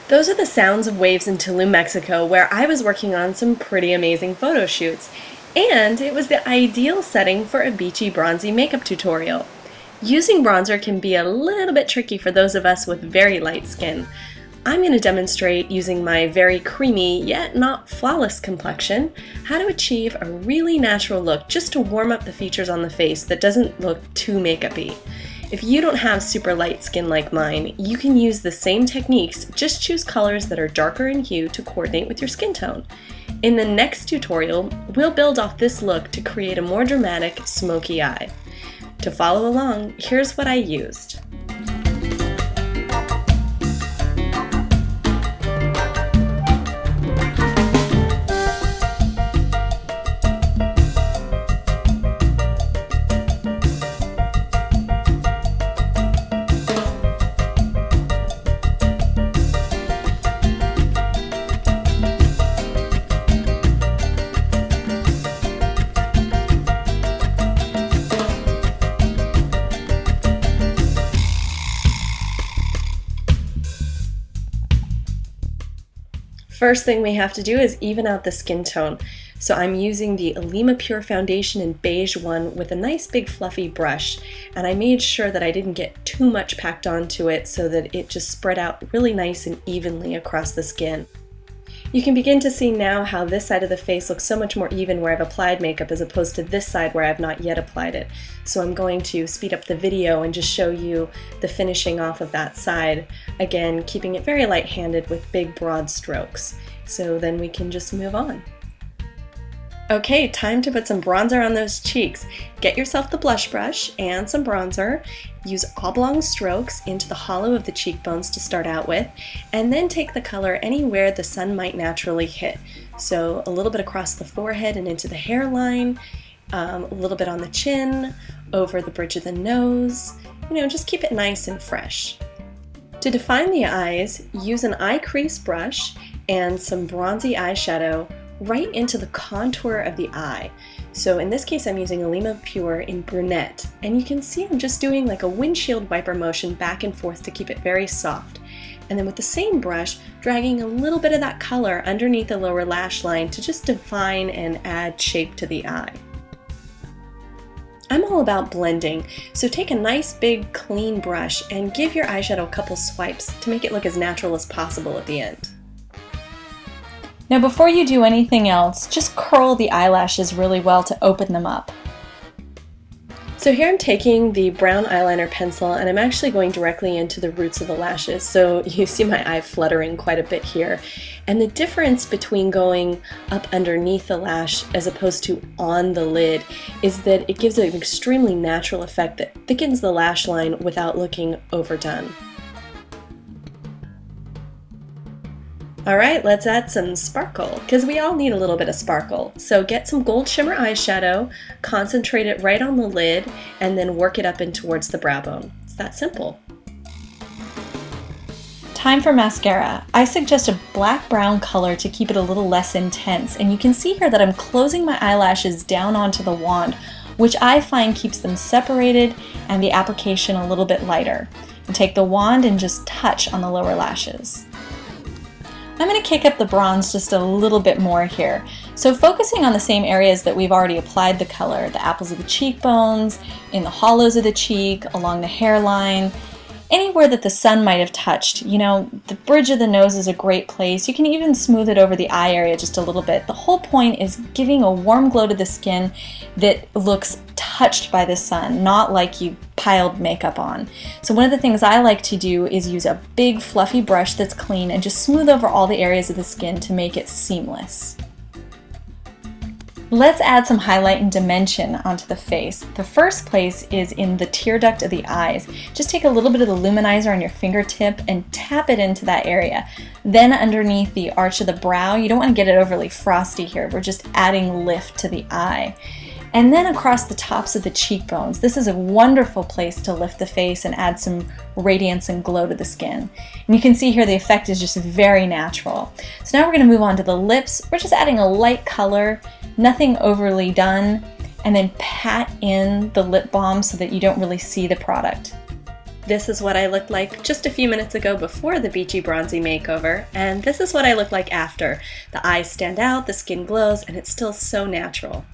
Those are the sounds of waves in Tulum, Mexico, where I was working on some pretty amazing photo shoots. And it was the ideal setting for a beachy bronzy makeup tutorial. Using bronzer can be a little bit tricky for those of us with very light skin. I'm going to demonstrate using my very creamy yet not flawless complexion how to achieve a really natural look just to warm up the features on the face that doesn't look too makeup-y. If you don't have super light skin like mine, you can use the same techniques, just choose colors that are darker in hue to coordinate with your skin tone. In the next tutorial, we'll build off this look to create a more dramatic, smoky eye. To follow along, here's what I used. First thing we have to do is even out the skin tone. So I'm using the Alima Pure Foundation in Beige one with a nice big fluffy brush, and I made sure that I didn't get too much packed onto it so that it just spread out really nice and evenly across the skin. You can begin to see now how this side of the face looks so much more even where I've applied makeup as opposed to this side where I've not yet applied it. So I'm going to speed up the video and just show you the finishing off of that side. Again, keeping it very light-handed with big broad strokes. So then we can just move on. Okay, time to put some bronzer on those cheeks. Get yourself the blush brush and some bronzer. Use oblong strokes into the hollow of the cheekbones to start out with, and then take the color anywhere the sun might naturally hit. So a little bit across the forehead and into the hairline, a little bit on the chin, over the bridge of the nose. Just keep it nice and fresh. To define the eyes, use an eye crease brush and some bronzy eyeshadow right into the contour of the eye. So in this case I'm using Alima Pure in Brunette, and you can see I'm just doing like a windshield wiper motion back and forth to keep it very soft. And then with the same brush, dragging a little bit of that color underneath the lower lash line to just define and add shape to the eye. I'm all about blending, so take a nice big clean brush and give your eyeshadow a couple swipes to make it look as natural as possible at the end. Now before you do anything else, just curl the eyelashes really well to open them up. So here I'm taking the brown eyeliner pencil and I'm actually going directly into the roots of the lashes. So you see my eye fluttering quite a bit here. And the difference between going up underneath the lash as opposed to on the lid is that it gives it an extremely natural effect that thickens the lash line without looking overdone. Alright, let's add some sparkle, because we all need a little bit of sparkle. So get some gold shimmer eyeshadow, concentrate it right on the lid, and then work it up in towards the brow bone. It's that simple. Time for mascara. I suggest a black-brown color to keep it a little less intense, and you can see here that I'm closing my eyelashes down onto the wand, which I find keeps them separated and the application a little bit lighter. And take the wand and just touch on the lower lashes. I'm going to kick up the bronze just a little bit more here. So focusing on the same areas that we've already applied the color, the apples of the cheekbones, in the hollows of the cheek, along the hairline, anywhere that the sun might have touched. The bridge of the nose is a great place. You can even smooth it over the eye area just a little bit. The whole point is giving a warm glow to the skin that looks touched by the sun, not like you piled makeup on. So one of the things I like to do is use a big fluffy brush that's clean and just smooth over all the areas of the skin to make it seamless. Let's add some highlight and dimension onto the face. The first place is in the tear duct of the eyes. Just take a little bit of the luminizer on your fingertip and tap it into that area. Then underneath the arch of the brow, you don't want to get it overly frosty here. We're just adding lift to the eye. And then across the tops of the cheekbones. This is a wonderful place to lift the face and add some radiance and glow to the skin. And you can see here the effect is just very natural. So now we're going to move on to the lips. We're just adding a light color, nothing overly done, and then pat in the lip balm so that you don't really see the product. This is what I looked like just a few minutes ago before the beachy bronzy makeover, and this is what I look like after. The eyes stand out, the skin glows, and it's still so natural.